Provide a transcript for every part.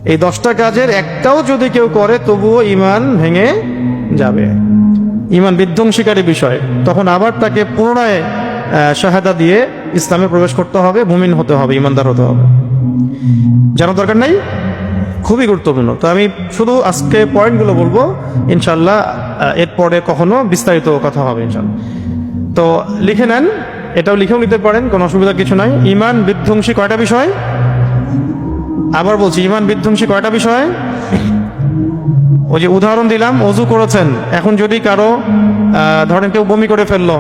এই 10টা কাজের একটাও যদি কেউ করে তবুও ঈমান ভেঙে যাবে, ঈমান বিধ্বংসীকারী বিষয়। তখন আবার তাকে পুনরায় শাহাদা দিয়ে ইসলামে প্রবেশ করতে হবে, মুমিন হতে হবে, ঈমানদার হতে হবে। জানার দরকার নাই, খুবই গুরুত্বপূর্ণ। তো আমি শুধু আজকে পয়েন্টগুলো বলবো, ইনশাল্লাহ এরপরে কখনো বিস্তারিত কথা হবে ইনশাল্লাহ। তো লিখে নেন, এটাও লিখেও নিতে পারেন, কোনো অসুবিধা কিছু নাই। ঈমান বিধ্বংসী কয়টা বিষয়? আবার বলছি, ঈমান বিধ্বংসী কয়টা বিষয়? ওই যে উদাহরণ দিলাম, অজু করেছেন, এখন যদি কারো ধরেন কেউ বমি করে ফেললো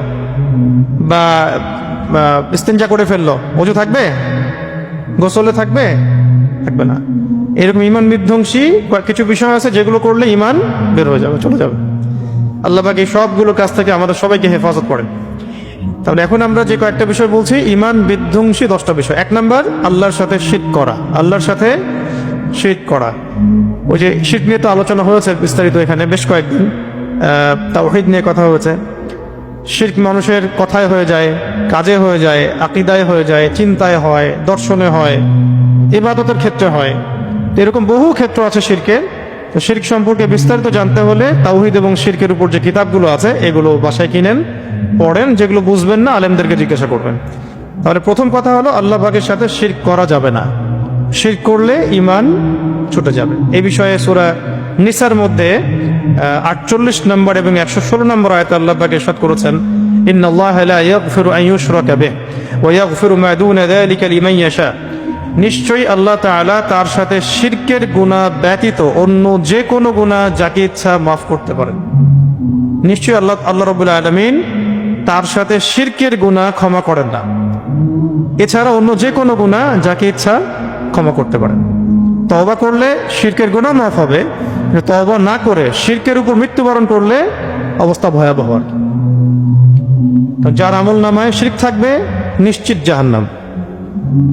বা ইস্তেঞ্জা করে ফেললো, অজু থাকবে? গোসলে থাকবে? থাকবে না। এরকম ঈমান বিধ্বংসী কিছু বিষয় আছে যেগুলো করলে ঈমান বের হয়ে যাবে, চলে যাবে। আল্লাহ পাক এই সবগুলো কাছ থেকে আমাদের সবাইকে হেফাজত করেন। তাহলে এখন আমরা যে কয়েকটা বিষয় বলছি, ঈমান বিধ্বংসী 10টা বিষয়। 1 নাম্বার, আল্লাহর সাথে শিরক করা। আল্লাহর সাথে শিরক করা, ওই যে শিরক নিয়ে তো আলোচনা হয়েছে বিস্তারিত এখানে বেশ কয়েকদিন। তাওহীদ নিয়ে কথা হয়েছে। শিরক মানুষের কথায় হয়ে যায়, কাজে হয়ে যায়, আকীদায় হয়ে যায়, চিন্তায় হয়, দর্শনে হয়, ইবাদতের ক্ষেত্রে হয়। এরকম বহু ক্ষেত্র আছে শিরকের। তো শিরক সম্পর্কে বিস্তারিত জানতে হলে তাওহীদ এবং শিরকের উপর যে কিতাবগুলো আছে এগুলো বাসায় কিনেন, পড়েন। যেগুলো বুঝবেন না আলেমদেরকে জিজ্ঞাসা করবেন। তাহলে প্রথম কথা হলো, আল্লাহ পাকের সাথে শিরক করা যাবে না। শিরক করলে ঈমান ছুটে যাবে। এই বিষয়ে সূরা নিসার মধ্যে 48 নম্বর এবং 116 নম্বর আয়াতে আল্লাহ পাক ইরশাদ করেছেন, ইন্নাল্লাহা লা ইয়াগফিরু আন ইউশরাকা বিহি ওয়া ইয়াগফিরু মা দুনা যালিকা লিমান ইয়াশা। নিশ্চয়ই আল্লাহ তাআলা তার সাথে শিরকের গুনাহ ব্যতীত অন্য যে কোনো গুনাহ যাকে ইচ্ছা মাফ করতে পারেন। নিশ্চয়ই আল্লাহ রাব্বুল আলামিন তার সাথে শিরকের গুনাহ ক্ষমা করেন না, এছাড়া অন্য যে কোনো গুনাহ যাকে ইচ্ছা ক্ষমা করতে পারেন। তওবা করলে শিরকের গুনাহ মাফ হবে, তওবা না করে শিরকের উপর মৃত্যুবরণ করলে অবস্থা ভয়াবহ। যার আমল নামায় শিরক থাকবে নিশ্চিত জাহান্নাম,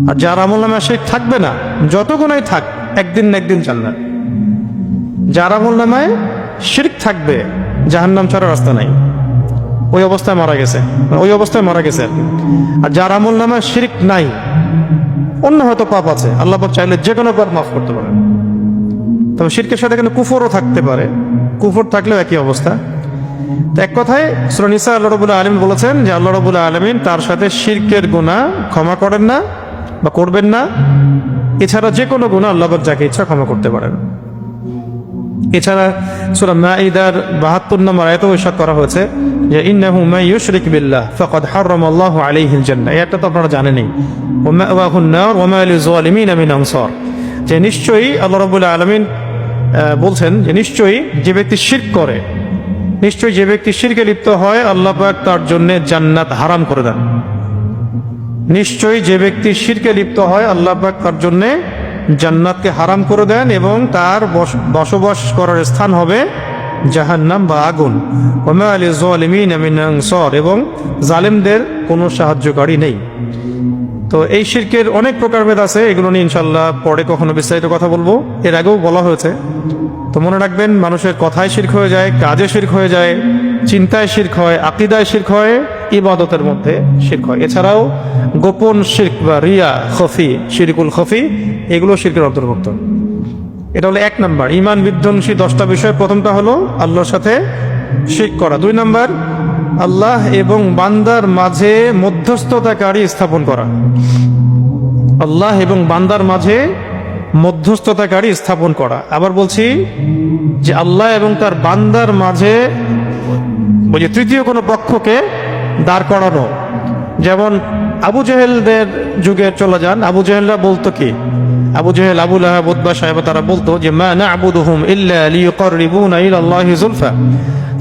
আর যার আমল নামায় শিরক থাকবে না, যত গুনাহই থাক, একদিন না একদিন জান্নাত। যার আমল নামায় শিরক থাকবে, জাহান্নাম ছাড়া রাস্তা নাই, ওই অবস্থায় মারা গেছে, ওই অবস্থায় মারা গেছে আর কি। আর যার আমল নামায় শিরক নাই, অন্য হয়তো পাপ আছে, আল্লাহ পাক চাইলে যে কোনো পাপ মাফ করতে পারেন। তবে শিরকের সাথে কিন্তু কুফরও থাকতে পারে, কুফর থাকলেও একই অবস্থা। তো এক কথায় সূরা নিসা আল্লাহ রাব্বুল আলামিন বলেছেন যে আল্লাহ রাব্বুল আলামিন তার সাথে শিরকের গুনাহ ক্ষমা করেন না বা করবেন না, এছাড়া যে কোনো গুনাহ আল্লাহ পাক যাকে ইচ্ছা ক্ষমা করতে পারেন। এছাড়া সূরা মাঈদার ৭২ নম্বর আয়াতেও ইরশাদ করা হয়েছে যে ইন্নাহু মান ইউশরিক বিল্লাহ ফাকাদ হারামাল্লাহু আলাইহিল জান্নাহ। এটা তো আপনারা জানেনই, ওয়া মাওয়াহুন নার ওয়া মা লিযালিমিনা মিন আনসার। যে নিশ্চয়ই আল্লাহ রাব্বুল আলামিন বলছেন যে নিশ্চয়ই যে ব্যক্তি শিরক করে, নিশ্চয়ই যে ব্যক্তি শিরকে লিপ্ত হয়, আল্লাহ পাক তার জন্য জান্নাত হারাম করে দেন। নিশ্চয়ই যে ব্যক্তি শিরকে লিপ্ত হয়, আল্লাহ পাক তার জন্য জান্নাতকে হারাম করে দেন এবং তার বসবাস করার স্থান হবে জাহান্নাম বা আগুন। ওয়া মা লিযালিমিনা মিন আনসার, এবং জালেমদের কোনো সাহায্যকারী নেই। তো এই শিরকের অনেক প্রকারভেদ আছে, এগুলো নিয়ে ইনশাআল্লাহ পরে কখনো বিস্তারিত কথা বলবো। এর আগেও বলা হয়েছে। তো মনে রাখবেন, মানুষের কথায় শিরক হয়ে যায়, কাজে শিরক হয়ে যায়, চিন্তায় শিরক হয়, আকীদায় শিরক হয়, ইবাদতের মধ্যে শিরক হয়। এছাড়াও গোপন শিরক বা রিয়া, খফি, শিরকুল খফি, এগুলো শিরকের অন্তর্ভুক্ত। এটা হলো 1 নাম্বার ঈমান বিধ্বংসী 10টা বিষয়। প্রথমটা হলো আল্লাহর সাথে শিরক করা। 2 নাম্বার, আল্লাহ এবং বান্দার মাঝে মধ্যস্থতাকারী স্থাপন করা। আল্লাহ এবং বান্দার মাঝে মধ্যস্থতাকারী স্থাপন করা। আবার বলছি যে আল্লাহ এবং তার বান্দার মাঝে ওই যে তৃতীয় কোনো পক্ষকে দাঁড় করানো। যেমন আবু জেহেলদের যুগে চলে যান, আবু জেহেলরা বলতো কি, আবু জেহেল, আবু লাহাব, উতবা, শায়বা, তারা বলতো যে মা না'বুদুহুম ইল্লা লিয়ুকাররিবুনা ইলাল্লাহি যুলফা।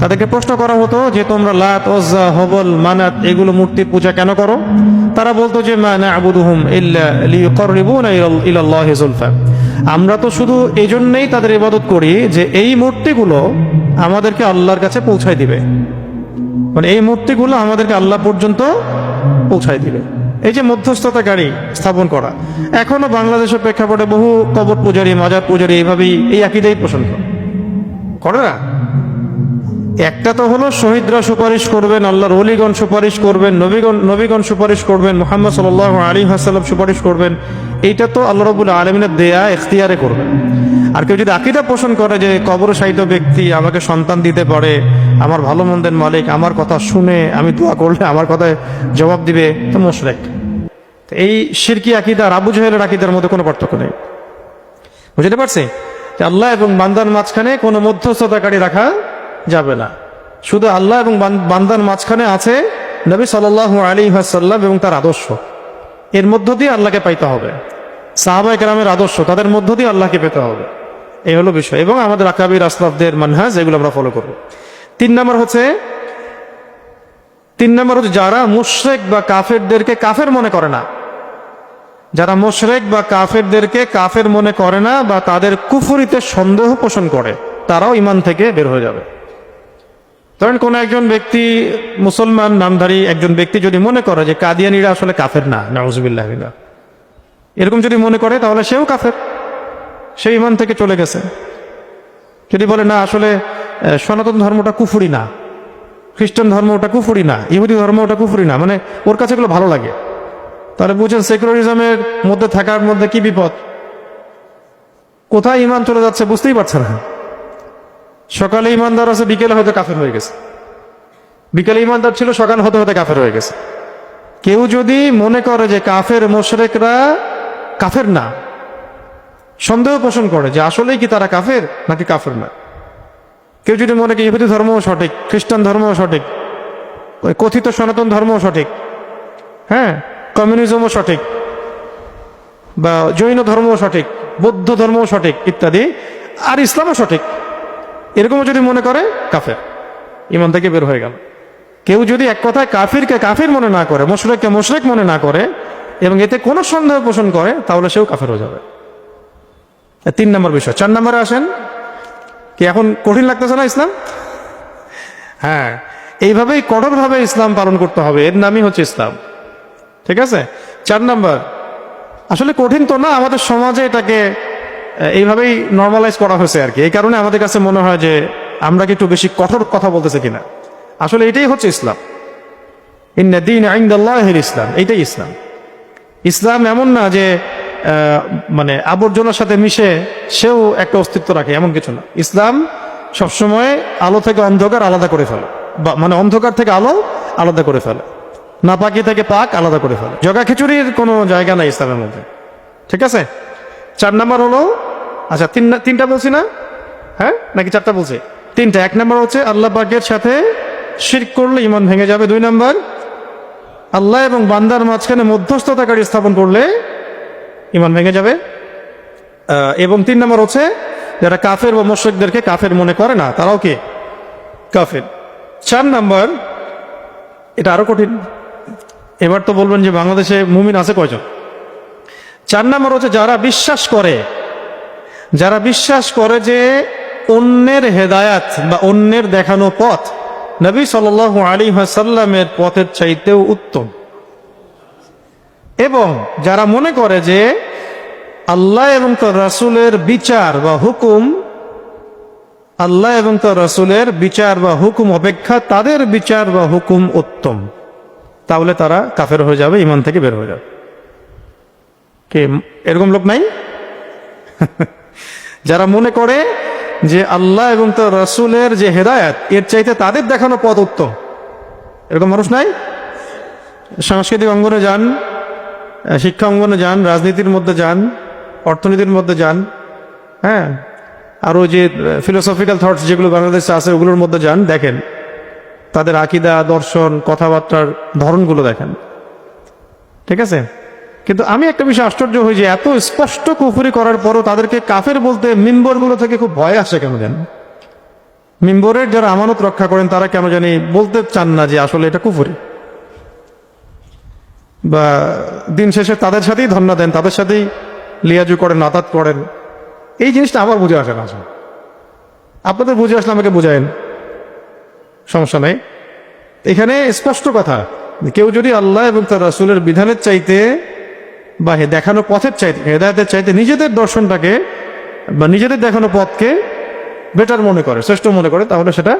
তাদেরকে প্রশ্ন করা হতো যে তোমরা লাত, উজ্জা, হবল, মানাত এগুলো মূর্তির পূজা কেন করো? তারা বলতো যে মা না'বুদুহুম ইল্লা লিয়ুকাররিবুনা ইলাল্লাহি যুলফা। আমরা তো শুধু এই জন্যই তাদের ইবাদত করি যে এই মূর্তিগুলো আমাদেরকে আল্লাহর কাছে পৌঁছায় দিবে, মানে এই মূর্তিগুলো আমাদেরকে আল্লাহ পর্যন্ত পৌঁছায় দিবে। এই যে মধ্যস্থতাকারী স্থাপন করা, এখনো বাংলাদেশের প্রেক্ষাপটে বহু কবর পূজারী, মাজার পূজারী এইভাবেই এই আকীদাই পোষণ করে না। একটা তো হলো শহীদরা সুপারিশ করবেন, আল্লাহর ওলিগণ সুপারিশ করবেন, নবীগণ সুপারিশ করবেন, মুহাম্মদ সাল্লাল্লাহু আলাইহি ওয়াসাল্লাম সুপারিশ করবেন। এইটা তো আল্লাহ রাব্বুল আলামিনের দেয়া ইখতিয়ারে করবেন। আর কেউ যদি আকীদা পোষণ করে যে কবরশায়িত ব্যক্তি আমাকে সন্তান দিতে পারে, আমার ভালো মন্দের মালিক, আমার কথা শুনে আমি দোয়া করলে আমার কথায় জবাব দিবে, তো মুশরিক। এই শিরকি আকীদা আর আবু জাহেলের আকীদার মধ্যে কোনো পার্থক্য নেই। বুঝতে পারছি যে আল্লাহ এবং বান্দার মাঝখানে কোনো মধ্যস্থতাকারী রাখা যাবে না। শুধু আল্লাহ এবং বান্দার মাঝখানে আছে নবী সাল্লাল্লাহু আলাইহি ওয়াসাল্লাম এবং তার আদর্শ। এর মধ্য দিয়ে আল্লাহকে পাইতে হবে। সাহাবায়ে কেরামের আদর্শ, তাদের মধ্য দিয়ে আল্লাহকে পেতে হবে। এই হলো বিষয়। এবং আমাদের আকাবির আসলাফদের মানহাজ, এগুলো আমরা ফলো করব। 3 নম্বর হচ্ছে যারা মুশরিক বা কাফেরদেরকে কাফের মনে করে না, যারা মুশরিক বা কাফেরদেরকে কাফের মনে করে না বা তাদের কুফরিতে সন্দেহ পোষণ করে, তারাও ঈমান থেকে বের হয়ে যাবে। ধরেন কোন একজন ব্যক্তি, মুসলমান নামধারী একজন ব্যক্তি যদি মনে করে যে কাদিয়ানীরা আসলে কাফের না, নাউজুবিল্লাহ, এরকম যদি মনে করে তাহলে সেও কাফের, সে ঈমান থেকে চলে গেছে। যদি বলে না আসলে সনাতন ধর্মটা কুফরি না, খ্রিস্টান ধর্ম ওটা কুফরি না, ইহুদি ধর্ম ওটা কুফরি না, মানে ওর কাছে এগুলো ভালো লাগে, তাহলে বুঝেন সেকুলারিজমের মধ্যে থাকার মধ্যে কি বিপদ, কোথায় ঈমান চলে যাচ্ছে বুঝতেই পারছে না। সকালে ঈমানদার আছে, বিকেলে হয়তো কাফের হয়ে গেছে, বিকেলে ঈমানদার ছিল, সকাল হতে হতে কাফের হয়ে গেছে। কেউ যদি মনে করে যে কাফের মুশরিকরা কাফের না, সন্দেহ পোষণ করে যে আসলেই কি তারা কাফের নাকি কাফের না। কেউ যদি মনে করে ইহুদি ধর্মও সঠিক, খ্রিস্টান ধর্মও সঠিক, ওই কথিত সনাতন ধর্মও সঠিক, হ্যাঁ, কমিউনিজমও সঠিক, বা জৈন ধর্মও সঠিক, বৌদ্ধ ধর্মও সঠিক ইত্যাদি, আর ইসলামও সঠিক, এরকমও যদি মনে করে, কাফের, ঈমান থেকে বের হয়ে গেল। কেউ যদি এক কথায় কাফিরকে কাফির মনে না করে, মুশরিককে মুশরিক মনে না করে এবং এতে কোনো সন্দেহ পোষণ করে, তাহলে সেও কাফের হয়ে যাবে। 3 নম্বর বিষয়। 4 নম্বরে আসেন। কি এখন কঠিন লাগতেছে না ইসলাম? হ্যাঁ, এইভাবেই কঠোরভাবে ইসলাম পালন করতে হবে, এর নামই হচ্ছে ইসলাম। ঠিক আছে? 4 নম্বর, আসলে কঠিন তো না, আমাদের সমাজে এটাকে এইভাবেই নর্মালাইজ করা হয়েছে আর কি। এই কারণে আমাদের কাছে মনে হয় যে আমরা কি একটু বেশি কঠোর কথা বলতেছে কিনা। আসলে এটাই হচ্ছে ইসলাম। ইন্না দীনা ইনদাল্লাহিল ইসলাম, এইটাই ইসলাম। ইসলাম এমন না যে মানে আবর্জনার সাথে মিশে সেও একটা অস্তিত্ব রাখে, এমন কিছু না। ইসলাম সবসময় আলো থেকে অন্ধকার আলাদা করে ফেলে, বা মানে অন্ধকার থেকে আলো আলাদা করে ফেলে, নাপাকি থেকে পাক আলাদা করে ফেলে। জগা খিচুড়ির কোনো জায়গা নাই ইসলামের মধ্যে। ঠিক আছে? 4 নম্বর হলো, আচ্ছা 3টা বলছি না, হ্যাঁ নাকি 4টা বলছি? 3টা। 1 নম্বর হচ্ছে আল্লাহ পাকের সাথে শিরক করলে ঈমান ভেঙে যাবে। 2 নম্বর, আল্লাহ এবং বান্দার মাঝখানে মধ্যস্থতাকারী স্থাপন করলে ঈমান ভেঙে যাবে। এবং 3 নম্বর হচ্ছে যারা কাফের বা মুশরিকদেরকে কাফের মনে করে না, তারাও কি কাফের। 4 নম্বর, এটা আরো কঠিন। এবার তো বলবেন যে বাংলাদেশে মুমিন আছে কয়জন? 4 নম্বর হচ্ছে যারা বিশ্বাস করে যে অন্যের হেদায়াত বা অন্যের দেখানো পথ নবী সাল্লাল্লাহু আলাইহি ওয়াসাল্লামের পথের চাইতেও উত্তম, এবং যারা মনে করে যে আল্লাহ এবং তার রাসূলের বিচার বা হুকুম, আল্লাহ এবং তার রাসূলের বিচার বা হুকুম অপেক্ষা তাদের বিচার বা হুকুম উত্তম, তাহলে তারা কাফের হয়ে যাবে, ঈমান থেকে বের হয়ে যাবে। কে এরকম লোক নাই? যারা মনে করে যে আল্লাহ এবং তার রাসূলের যে হেদায়েত, এর চাইতে তাদের দেখানো পথ উত্তম, এরকম মানুষ নাই? সাংস্কৃতিক অঙ্গনে যান, শিক্ষা অঙ্গনে যান, রাজনীতির মধ্যে যান, অর্থনীতির মধ্যে যান, হ্যাঁ, আরো যে ফিলোসফিক্যাল থটস যেগুলো বাংলাদেশে আছে ওগুলোর মধ্যে যান, দেখেন তাদের আকীদা, দর্শন, কথাবার্তার ধরনগুলো দেখেন। ঠিক আছে? কিন্তু আমি একটা বিষয় আশ্চর্য হই যে এত স্পষ্ট কুফরি করার পরও তাদেরকে কাফের বলতে মিম্বরগুলো থেকে খুব ভয় আসে কেন জানেন? মিম্বরের যারা আমানত রক্ষা করেন তারা কেন জানি বলতে চান না যে আসলে এটা কুফরি, বা দিন শেষে তাদের সাথেই ধন্না দেন, তাদের সাথেই লিয়াজু করেন, নাতাত করেন। এই জিনিসটা আমার বুঝে আসে না। আসলে আপনাদের বুঝে আসলে আমাকে বুঝায়েন, সমস্যা নেই। এখানে স্পষ্ট কথা, কেউ যদি আল্লাহ এবং তার রাসূলের বিধানের চাইতে বা দেখানো পথের চাইতে, হেদায়েতের চাইতে নিজেদের দর্শনটাকে বা নিজেদের দেখানো পথকে বেটার মনে করে, শ্রেষ্ঠ মনে করে, তাহলে সেটা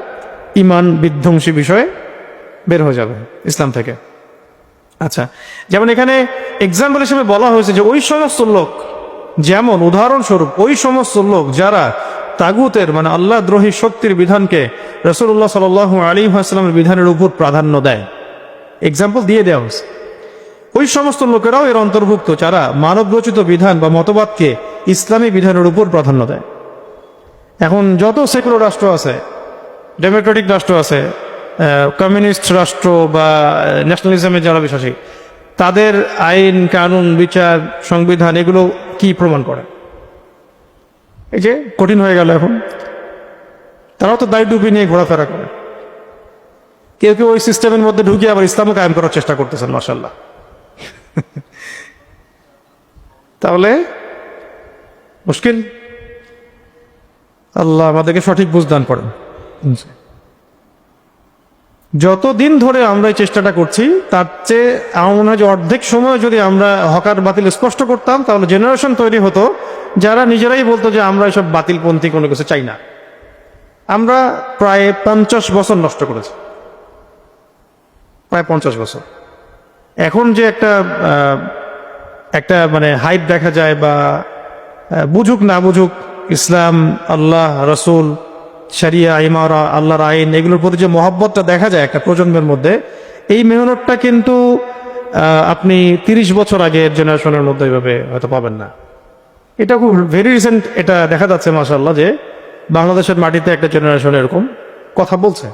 ইমান বিধ্বংসী বিষয় বের হয়ে যাবে ইসলাম থেকে। আচ্ছা, যেমন এখানে এক্সাম্পল হিসেবে বলা হয়েছে যে ওই সমস্ত লোক, যেমন উদাহরণস্বরূপ ওই সমস্ত লোক যারা তাগুতের মানে আল্লাহ দ্রোহী শক্তির বিধানকে রাসূলুল্লাহ সাল্লাল্লাহু আলাইহি ওয়াসাল্লামের বিধানের উপর প্রাধান্য দেয়, এক্সাম্পল দিয়ে দেওয়া হয়েছে। ওই সমস্ত লোকেরাও এর অন্তর্ভুক্ত যারা মানব রচিত বিধান বা মতবাদকে ইসলামী বিধানের উপর প্রাধান্য দেয়। এখন যত সেকুলার রাষ্ট্র আছে, ডেমোক্রেটিক রাষ্ট্র আছে, কমিউনিস্ট রাষ্ট্র বা ন্যাশনালিজমে যারা বিশ্বাসী, তাদের আইন কানুন বিচার সংবিধান এগুলো কি প্রমাণ করে? এই যে কঠিন হয়ে গেল এখন, তারাও তো দায় ডুবি নিয়ে ঘোরাফেরা করে। কেউ কেউ ওই সিস্টেমের মধ্যে ঢুকিয়ে আবার ইসলামও কায়েম করার চেষ্টা করতেছেন, মাশাআল্লাহ। তাহলে মুশকিল। আল্লাহ আমাদেরকে সঠিক বুঝ দান করেন। যতদিন ধরে আমরা এই চেষ্টাটা করছি তার চেয়ে আমার মনে হয় যে অর্ধেক সময় যদি আমরা হকার বাতিল স্পষ্ট করতাম, তাহলে জেনারেশন তৈরি হতো যারা নিজেরাই বলতো যে আমরা এসব বাতিলপন্থী কোনো কিছু চাই না। আমরা প্রায় 50 বছর নষ্ট করেছি, প্রায় 50 বছর। এখন যে একটা মানে হাইপ দেখা যায়, বা বুঝুক না বুঝুক ইসলাম, আল্লাহ, রসুল, শরিয়া, ইমারা, আল্লাহর আইন, এগুলোর প্রতি যে মহব্বতটা দেখা যায় একটা প্রজন্মের মধ্যে, এই মেহনতটা কিন্তু আপনি 30 বছর আগের জেনারেশনের মধ্যে এইভাবে হয়তো পাবেন না। এটা খুব ভেরি রিসেন্ট এটা দেখা যাচ্ছে মাশাআল্লাহ, যে বাংলাদেশের মাটিতে একটা জেনারেশন এরকম কথা বলছে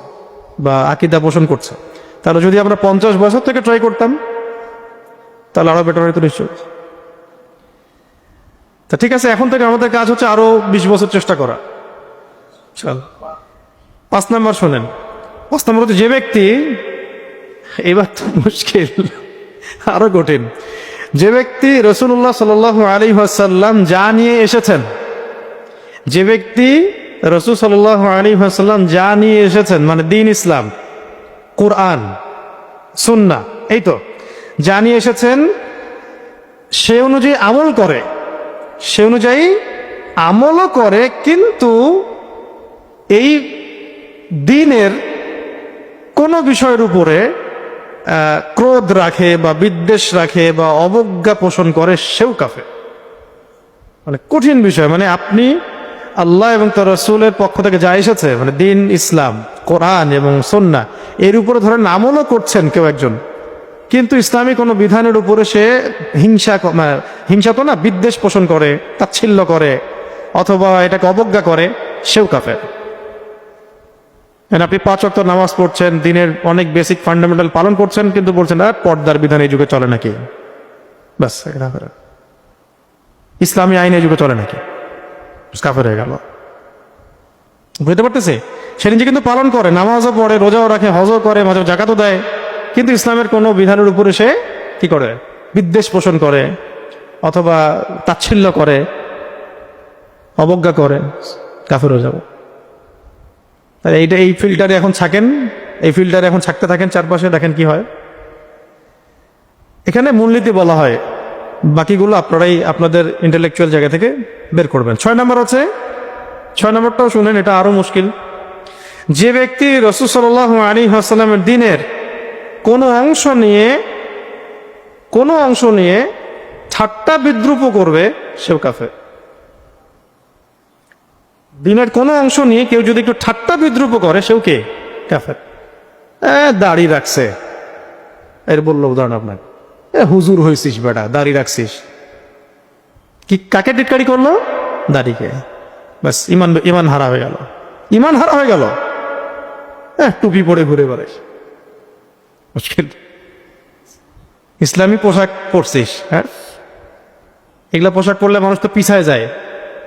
বা আকীদা পোষণ করছে। তাহলে যদি আমরা 50 বছর থেকে ট্রাই করতাম তাহলে আরো বেটার হইতো নিশ্চয়ই। তা ঠিক আছে, এখন থেকে আমাদের কাজ হচ্ছে আরো 20 বছর চেষ্টা করা। চল 5 নম্বর শোনেন। 5 নম্বর হচ্ছে যে ব্যক্তি, এবার তো মুশকিল, আরো কঠিন, যে ব্যক্তি রাসূলুল্লাহ সাল্লাল্লাহু আলাইহি ওয়াসাল্লাম যা নিয়ে এসেছেন, যে ব্যক্তি রাসূল সাল্লাল্লাহু আলাইহি ওয়াসাল্লাম যা নিয়ে এসেছেন মানে দ্বীন ইসলাম, কুরআন, সুন্নাহ, এই তো যা নিয়ে এসেছেন সে অনুযায়ী আমল করে, সে অনুযায়ী আমলও করে, কিন্তু এই দ্বীনের কোনো বিষয়ের উপরে ক্রোধ রাখে বা বিদ্বেষ রাখে বা অবজ্ঞা পোষণ করে, সেও কাফের। মানে কঠিন বিষয়, মানে আপনি আল্লাহ এবং তার রাসূলের পক্ষ থেকে যা এসেছে মানে দ্বীন ইসলাম, কোরআন এবং সুন্নাহ, এর উপরে ধরেন আমলও করছেন কেউ একজন, কিন্তু ইসলামী কোনো বিধানের উপরে সে হিংসা তো না, বিদ্বেষ পোষণ করে, তাচ্ছিল্য করে অথবা এটাকে অবজ্ঞা করে, সেও কাফের। আপনি 5 ওয়াক্ত নামাজ পড়ছেন, দিনের অনেক বেসিক ফান্ডামেন্টাল পালন করছেন, কিন্তু বলছেন না পর্দার বিধান এই যুগে চলে নাকি, বাস ইসলামী আইন এই যুগে চলে নাকি, কাফের হয়ে গেল। বুঝতে পারতেছে? সে নিজে কিন্তু পালন করে, নামাজও পড়ে, রোজাও রাখে, হজও করে, মাঝে জাকাতও দেয়, কিন্তু ইসলামের কোনো বিধানের উপরে সে কি করে, বিদ্বেষ পোষণ করে অথবা তাচ্ছিল্য করে, অবজ্ঞা করে, কাফের হয়ে যাবে। এইটা এই ফিল্টারে এখন থাকেন, এই ফিল্টারে এখন থাকতে থাকেন চারপাশে, দেখেন কি হয়। এখানে মূলনীতি বলা হয়, বাকিগুলো আপনারাই আপনাদের ইন্টেলেকচুয়াল জায়গা থেকে বের করবেন। 6 নম্বর আছে, 6 নম্বরটাও শুনেন, এটা আরো মুশকিল। যে ব্যক্তি রাসূল সাল্লাল্লাহু আলাইহি ওয়াসাল্লামের দ্বীনের কোনো অংশ নিয়ে ঠাট্টা বিদ্রুপ করবে, সেও কাফের। দ্বীনের কোনো অংশ নিয়ে কেউ যদি একটু ঠাট্টা বিদ্রুপ করে, সেও কে, কাফের। দাড়ি রাখছে, এর বললো উদাহরণ আপনার, হুজুর হয়েছিস বেটা, দাড়ি রাখছিস, কি কাকে টিটকারি করলো, দাড়িকে, বাস ইমান হারা হয়ে গেল, ইমান হারা হয়ে গেল। টুপি পরে ঘুরে বেড়াইস, মুশকিল। ইসলামী পোশাক পরছিস, হ্যাঁ, এগুলা পোশাক পরলে মানুষ তো পিছায় যায়,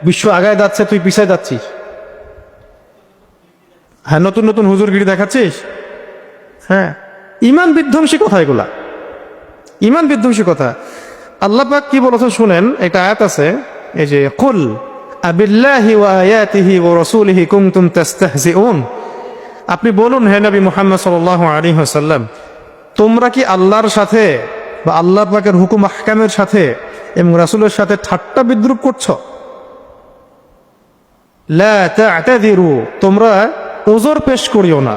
বিশ্ব আগায় যাচ্ছে, তুই পিছায় যাচ্ছিস। হ্যাঁ, নতুন নতুন হুজুরগিরি দেখাচ্ছিস। হ্যাঁ, ইমান বিধ্বংসী কথা এগুলা, ইমান বিধ্বংসী কথা। আল্লাহ পাক কি বলেছেন শুনেন, একটা আয়াত আছে, এই যে কুল আবিল্লাহি ওয়া আয়াতিহি ওয়া রাসূলিহি কুনতুম তাস্তাহজিউন, আপনি বলুন হে নবী মুহাম্মদ সাল্লাল্লাহু আলাইহি ওয়াসাল্লাম, তোমরা কি আল্লাহর সাথে বা আল্লাহ পাকের হুকুম আহকামের সাথে এবং রাসূলের সাথে ঠাট্টা বিদ্রুপ করছো? লা তা'তাযিরু, তোমরা ওজোর পেশ করিও না,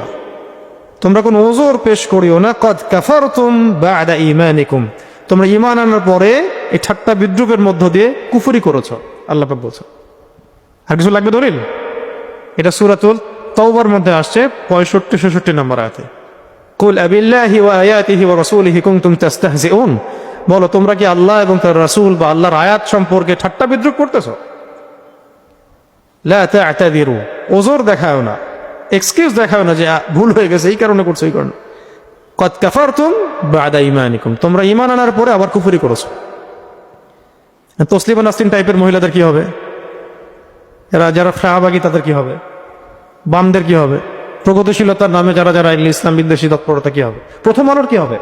তোমরা কোনো ওজোর পেশ করিও না। কদ কাফারতুম বা'দা ঈমানিকুম, তোমরা ঈমান আনার পরে এই ঠাট্টা বিদ্রুপের মধ্য দিয়ে কুফরি করেছো, আল্লাহ পাক বলছে। আর কিছু লাগবে দলিল? এটা সূরাতুল তাওবার মধ্যে আসছে 65-66 নম্বর আয়াতে। কুল আবিল্লাহি ওয়া আয়াতিহি ওয়া রাসূলিহি কুনতুম তাস্তাহজিউন, বলো তোমরা কি আল্লাহ এবং তার রাসূল বা আল্লাহর আয়াত সম্পর্কে ঠাট্টা বিদ্রুপ করতেছো? লা তা'তাযিরু, ওজর দেখাও না, এক্সকিউজ দেখাও না যে ভুল হয়ে গেছে এই কারণে করছো এই কারণে। কদ কাফারতুম বা'দা ঈমানিকুম, তোমরা ঈমান আনার পরে আবার কুফরি করেছো। তসলিমা নাসরিন টাইপের মহিলাদের কি হবে? এরা যারা শাহবাগী তাদের কি হবে? বামদের কি হবে? প্রগতিশীলতার নামে যারা যারা ইসলাম বিদ্বেষী তৎপরতা কি হবে? প্রথম আলোর কি হবে?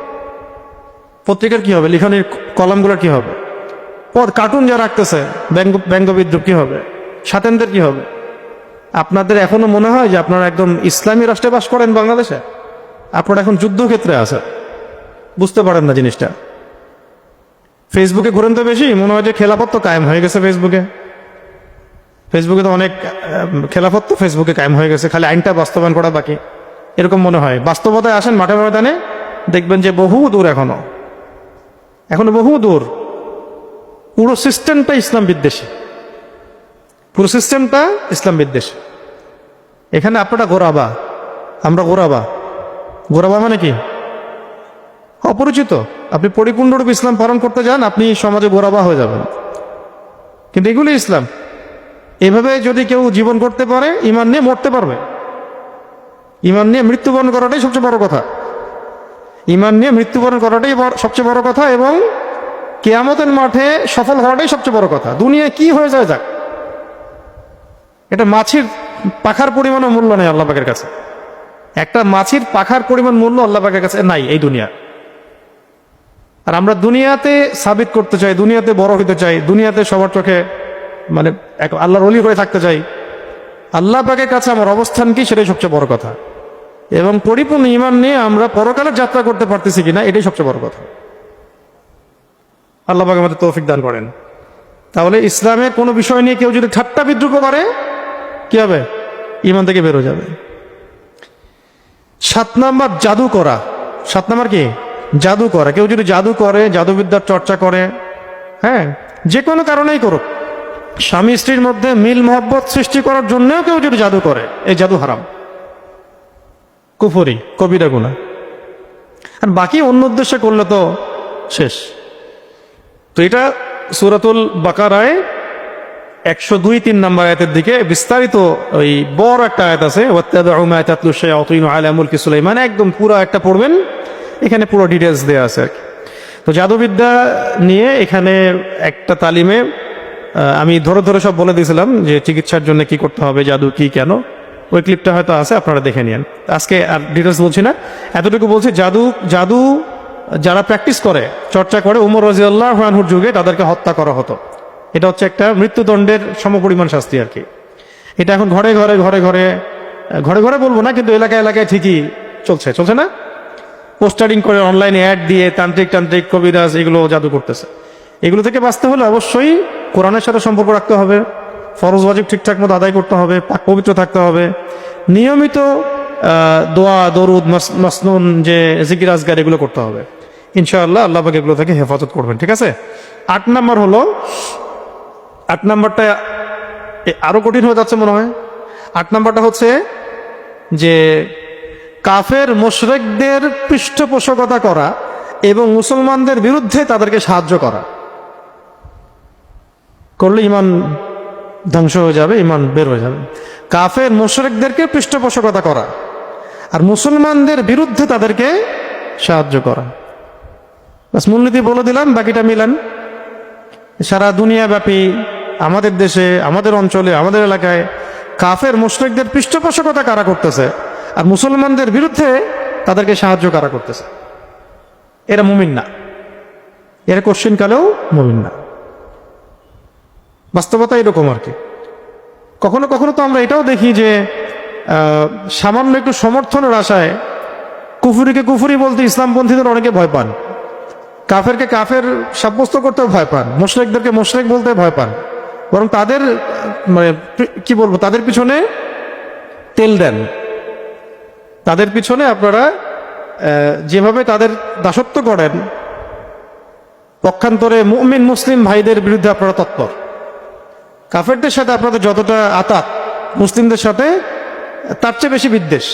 পত্রিকার কি হবে? লিখনের কলামগুলোর কি হবে? কার্টুন যারা রাখতেছে ব্যঙ্গ বিদ্রুপ কি হবে? সাতেনদের কি হবে? আপনাদের এখনো মনে হয় যে আপনারা একদম ইসলামী রাষ্ট্রে বাস করেন বাংলাদেশে? আপনারা এখন যুদ্ধক্ষেত্রে আছে, বুঝতে পারেন না জিনিসটা। ফেসবুকে ঘুরেন তো বেশি, মনে হয় যে খেলাফত তো কায়েম হয়ে গেছে ফেসবুকে। ফেসবুকে তো অনেক খেলাফত তো ফেসবুকে কায়েম হয়ে গেছে, খালি আইনটা বাস্তবায়ন করা বাকি, এরকম মনে হয়। বাস্তবতায় আসেন মাঠে ময়দানে, দেখবেন যে বহু দূর, এখনো বহু দূর। পুরো সিস্টেমটা ইসলাম বিদ্বেষী, পুরো সিস্টেমটা ইসলাম বিদ্বেষী। এখানে আপনারা গোরাবা, আমরা গোরাবা। গোরাবা মানে কি? অপরিচিত। আপনি পরিপূর্ণরূপে ইসলাম পালন করতে যান, আপনি সমাজে গোরাবা হয়ে যাবেন। কিন্তু এগুলি ইসলাম। এভাবে যদি কেউ জীবন করতে পারে, ঈমান নিয়ে মরতে পারবে। ঈমান নিয়ে মৃত্যুবরণ করাটাই সবচেয়ে বড় কথা। ঈমান নিয়ে মৃত্যুবরণ করাটাই সবচেয়ে বড় কথা, এবং কিয়ামতের মাঠে সফল হওয়াটাই সবচেয়ে বড় কথা। দুনিয়ায় কি হয়ে যায় যাক, এটা মাছির পাখার পরিমাণও মূল্য নেই আল্লাহ পাকের কাছে। একটা মাছির পাখার পরিমাণ মূল্য আল্লাহ পাকের কাছে নাই এই দুনিয়া। আর আমরা দুনিয়াতে সাবিত করতে চাই, দুনিয়াতে বড় হইতে চাই, দুনিয়াতে সবার চোখে মানে আল্লাহর ওলি হয়ে থাকতে চাই। আল্লাহ পাকের কাছে আমার অবস্থান কি, সেটাই সবচেয়ে বড় কথা। এবং পরিপূর্ণ ঈমান নিয়ে আমরা পরকালের যাত্রা করতে পারতেছি কিনা, এটাই সবচেয়ে বড় কথা। আল্লাহ পাক আমাদের তৌফিক দান করেন। তাহলে ইসলামের কোনো বিষয় নিয়ে কেউ যদি ঠাট্টা বিদ্রুপ করে, কি হবে? ঈমান থেকে বের হয়ে যাবে। 7 নাম্বার জাদু করা। 7 নাম্বার কি? জাদু করা। কেউ যদি জাদু করে, জাদুবিদ্যার চর্চা করে, হ্যাঁ, যে কোনো কারণেই করুক, স্বামী স্ত্রীর মধ্যে মিল মহব্বত সৃষ্টি করার জন্যও কেউ যদি জাদু করে, এই জাদু হারাম, কুফরি, কবিরা গুনাহ। আর বাকি অন্য উদ্দেশ্যে করলে তো শেষ। তো এটা সূরাতুল বাকারায় 102-3 নম্বর আয়াতের দিকে বিস্তারিত ওই বড় একটা আয়াত আছে, ওয়াত্তাবিউ মা তাতলু শায়াতিনু আলা মুলকি সুলাইমান, একদম পুরো একটা পড়বেন, এখানে পুরো ডিটেলস দেওয়া আছে আর কি। তো জাদুবিদ্যা নিয়ে এখানে একটা তালিমে আমি ধরে ধরে সব বলে দিয়েছিলাম যে চিকিৎসার জন্য কি করতে হবে, জাদু কি, কেন। ওই ক্লিপটা হয়তো আছে, আপনারা দেখে নিন। আজকে আর ডিটেলস বলছি না, এতটুকু বলছি, জাদু যারা প্র্যাকটিস করে, চর্চা করে, উমর রাদিয়াল্লাহু আনহুর যুগে তাদেরকে হত্যা করা হতো। এটা হচ্ছে একটা মৃত্যুদণ্ডের সমপরিমাণ শাস্তি আর কি। এটা এখন ঘরে ঘরে বলবো না, কিন্তু এলাকায় এলাকায় ঠিকই চলছে না? পোস্টারিং করে, অনলাইনে অ্যাড দিয়ে তান্ত্রিক কবিরাজ এগুলো জাদু করতেছে। এগুলো থেকে বাঁচতে হলে অবশ্যই কোরআনের সাথে সম্পর্ক রাখতে হবে, ফরজ ওয়াজিব ঠিকঠাক মতো আদায় করতে হবে, পাক পবিত্র থাকতে হবে, নিয়মিত দোয়া দরুদ মাসনুন যে জিকির আজগার এগুলো করতে হবে। ইনশাআল্লাহ আল্লাহ পাক এগুলো থেকে হেফাজত করবেন। ঠিক আছে? 8 নাম্বারটা আরো কঠিন হয়ে যাচ্ছে মনে হয়। 8 নাম্বারটা হচ্ছে যে কাফের মুশরিকদের পৃষ্ঠপোষকতা করা এবং মুসলমানদের বিরুদ্ধে তাদেরকে সাহায্য করা। করলে ঈমান ধ্বংস হয়ে যাবে, ঈমান বের হয়ে যাবে। কাফের মুশরিকদেরকে পৃষ্ঠপোষকতা করা আর মুসলমানদের বিরুদ্ধে তাদেরকে সাহায্য করা। বাস মূলনীতি বলে দিলাম, বাকিটা মিলান। সারা দুনিয়া ব্যাপী আমাদের দেশে, আমাদের অঞ্চলে, আমাদের এলাকায় কাফের মুশরিকদের পৃষ্ঠপোষকতা কারা করতেছে আর মুসলমানদের বিরুদ্ধে তাদেরকে সাহায্য কারা করতেছে? এরা মুমিন না, এরা কোশ্চিন কালেও মুমিন না। বাস্তবতা এরকম আর কি। কখনো কখনো তো আমরা এটাও দেখি যে সামান্য একটু সমর্থনের আশায় কুফুরিকে কুফুরি বলতে ইসলামপন্থীদের অনেকে ভয় পান, কাফেরকে কাফের সাব্যস্ত করতেও ভয় পান, মুশরিকদেরকে মুশরিক বলতে ভয় পান, বরং তাদের মানে কি বলবো, তাদের পিছনে তেল দেন, তাদের পিছনে আপনারা যেভাবে তাদের দাসত্ব করেন, পক্ষান্তরে মুমিন মুসলিম ভাইদের বিরুদ্ধে আপনারা তৎপর। কাফেরদের সাথে আপনাদের যতটা আতাত, মুসলিমদের সাথে তার চেয়ে বেশি বিদ্বেষ।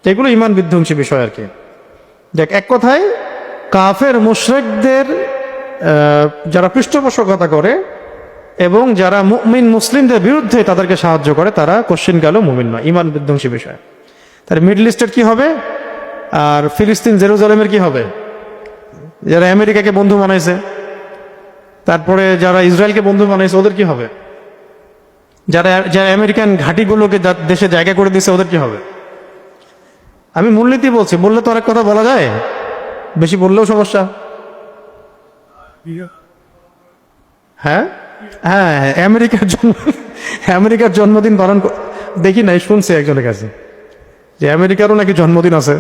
এগুলো ইমান বিধ্বংসী বিষয় আর কি। দেখ, এক কথায় কাফের মুশরিকদের যারা পৃষ্ঠপোষকতা করে এবং যারা মুমিন মুসলিমদের বিরুদ্ধে তাদেরকে সাহায্য করে, তারা কোশ্চিন গেল মুমিন নয়, ইমান বিধ্বংসী বিষয়। তাহলে মিডল ইস্টের কি হবে, আর ফিলিস্তিন জেরুজালেমের কি হবে? যারা আমেরিকাকে বন্ধু বানাইছে, তারপরে যারা ইসরায়েলকে বন্ধু বানাইছে, ওদের কি হবে? যারা আমেরিকান ঘাঁটিগুলোকে দেশে জায়গা করে দিয়েছে, ওদের কি হবে? আমি মূলনীতি বলছি, বললে তো অনেক কথা বলা যায়, বেশি বললেও সমস্যা। হ্যাঁ হ্যাঁ, আমেরিকার জন্মদিন পালন দেখি নাই, শুনছি একজনের কাছে যে আমেরিকারও নাকি জন্মদিন আছে।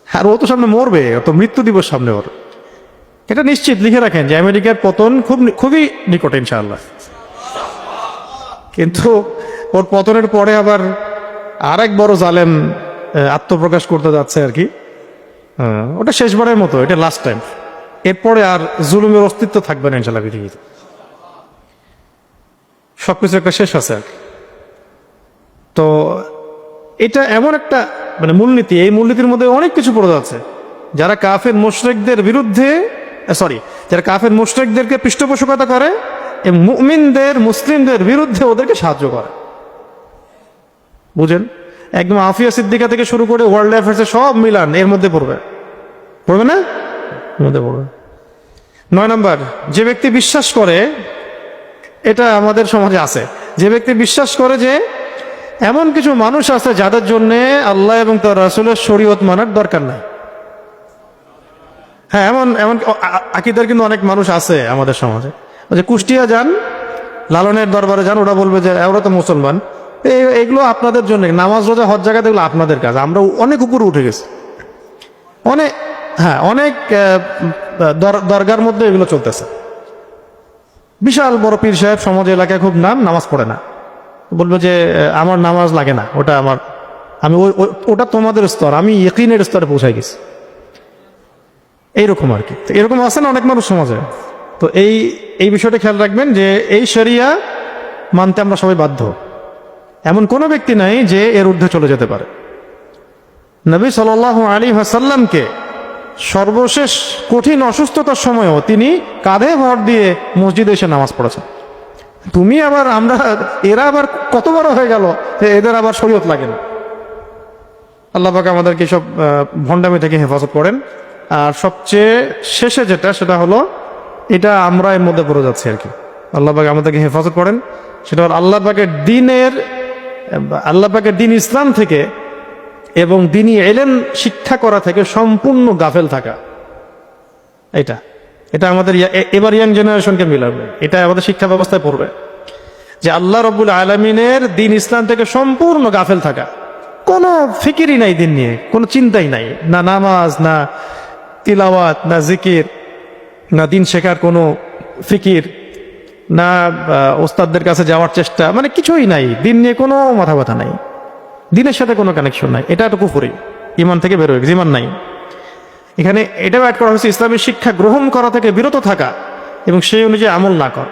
আর ও তো সামনে মরবে, ও তো মৃত্যু দিবস সামনে ওর। এটা নিশ্চিত লিখে রাখেন যে আমেরিকার পতন খুবই নিকটে ইনশাআল্লাহ। কিন্তু ওর পতনের পরে আবার আরেক বড় জালেম আত্মপ্রকাশ করতে যাচ্ছে আর কি। ওটা শেষবারের মতো, এটা লাস্ট টাইম। এরপরে আর জুলুমের অস্তিত্ব থাকবে না ইনশাআল্লাহ পৃথিবীতে। সবকিছু একটা শেষ আছে আর কি। তো এটা এমন একটা মানে মূলনীতি, এই মূলনীতির মধ্যে অনেক কিছু পড়ে যাচ্ছে। যারা কাফের মুশরিকদের বিরুদ্ধে যারা কাফের মুশরিকদেরকে পৃষ্ঠপোষকতা করে এবং মুমিনদের মুসলিমদের বিরুদ্ধে ওদেরকে সাহায্য করে। বুঝেন, একদম আফিয়া সিদ্দিকা থেকে শুরু করে ওয়ার্ল্ড অ্যাফেয়ার্সে সব মিলান এর মধ্যে পড়বে না? এর মধ্যে পড়বে। 9 নম্বর, যে ব্যক্তি বিশ্বাস করে, এটা আমাদের সমাজে আছে, যে ব্যক্তি বিশ্বাস করে যে এমন কিছু মানুষ আছে যাদের জন্য আল্লাহ এবং তার রাসূলের শরীয়ত মানার দরকার নাই। হ্যাঁ, এমন আকীদার কিন্তু অনেক মানুষ আছে আমাদের সমাজে। যে কুষ্টিয়া যান, লালনের দরবারে যান, ওরা বলবে যে ওরা তো মুসলমান, এগুলো আপনাদের জন্য, নামাজ রোজা হজ জায়গাতে এগুলো আপনাদের কাজ, আমরা অনেক উপরে উঠে গেছি। অনেক দরগার মধ্যে এগুলো চলতেছে। বিশাল বড় পীর সাহেব, সমাজ এলাকায় খুব নাম, নামাজ পড়ে না, বলবে যে আমার নামাজ লাগে না, ওটা তোমাদের স্তর, আমি ইয়াকিনের স্তরে পৌঁছাই গেছি। এইরকম আর কি। এরকম আছে না অনেক মানুষ সমাজে। তো এই বিষয়টা খেয়াল রাখবেন যে এই শরিয়া মানতে আমরা সবাই বাধ্য। এমন কোনো ব্যক্তি নাই যে এর ঊর্ধ্বে চলে যেতে পারে। নবী সাল্লাল্লাহু আলাইহি ওয়াসাল্লামকে সর্বশেষ কঠিন অসুস্থতার সময়ও তিনি কাঁধে ভর দিয়ে মসজিদে এসে নামাজ পড়েছেন। এরা আবার কত বড় হয়ে গেল যে এদের আবার শরীয়ত লাগে না। আল্লাহ পাক আমাদেরকে সব ভণ্ডামি থেকে হেফাজত করেন। আর সবচেয়ে শেষে সেটা হলো, এটা আমরা এর মধ্যে পড়ে যাচ্ছি আর কি। আল্লাহ পাক আমাদেরকে হেফাজত করেন। সেটা হলো আল্লাহ পাকের দিন ইসলাম থেকে এবং দিনী ইলম শিক্ষা করা থেকে সম্পূর্ণ গাফেল থাকা। এটা আমাদের এবার ইয়াং জেনারেশনকে মিলাবে। এটা আমাদের শিক্ষা ব্যবস্থায় পড়বে যে আল্লাহ রাব্বুল আলামিনের দিন ইসলাম থেকে সম্পূর্ণ গাফেল থাকা। কোনো ফিকিরই নাই দিন নিয়ে, কোনো চিন্তাই নাই, না নামাজ, না তিলাওয়াত, না জিকির, না দিন শেখার কোনো ফিকির, না ওস্তাদদের কাছে যাওয়ার চেষ্টা, মানে কিছুই নাই। দিন নিয়ে কোনো মাথা ব্যথা নাই, দিনের সাথে কোনো কানেকশন নাই। এটা তো কুফরি, ইমান থেকে বের হয়ে গেছে, ইমান নাই। এখানে এটাও অ্যাড করা হয়েছে ইসলামের শিক্ষা গ্রহণ করা থেকে বিরত থাকা এবং সেই অনুযায়ী আমল না করা।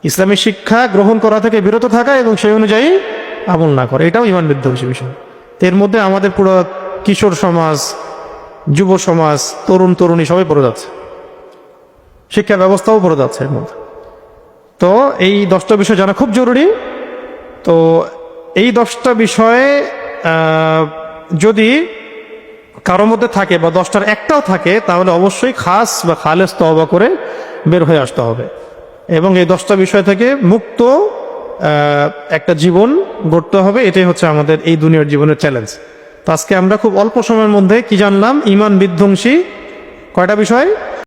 ইসলামের শিক্ষা গ্রহণ করা থেকে বিরত থাকা এবং সেই অনুযায়ী আমল না করা, এটাও ইমান বিধ্বংসী বিষয়। এর মধ্যে আমাদের পুরো কিশোর সমাজ, যুব সমাজ, তরুণ তরুণী সবাই পড়ে যাচ্ছে, শিক্ষা ব্যবস্থাও পড়ে যাচ্ছে এর মধ্যে। তো এই 10টা বিষয় জানা খুব জরুরি। তো এই 10টা বিষয়ে যদি কারোর মধ্যে থাকে বা 10টার একটাও থাকে, তাহলে অবশ্যই খাস বা খালেস তওবা করে বের হয়ে আসতে হবে এবং এই 10টা বিষয় থেকে মুক্ত একটা জীবন গড়তে হবে। এটাই হচ্ছে আমাদের এই দুনিয়ার জীবনের চ্যালেঞ্জ। তো আজকে আমরা খুব অল্প সময়ের মধ্যে কি জানলাম? ইমান বিধ্বংসী কয়টা বিষয়?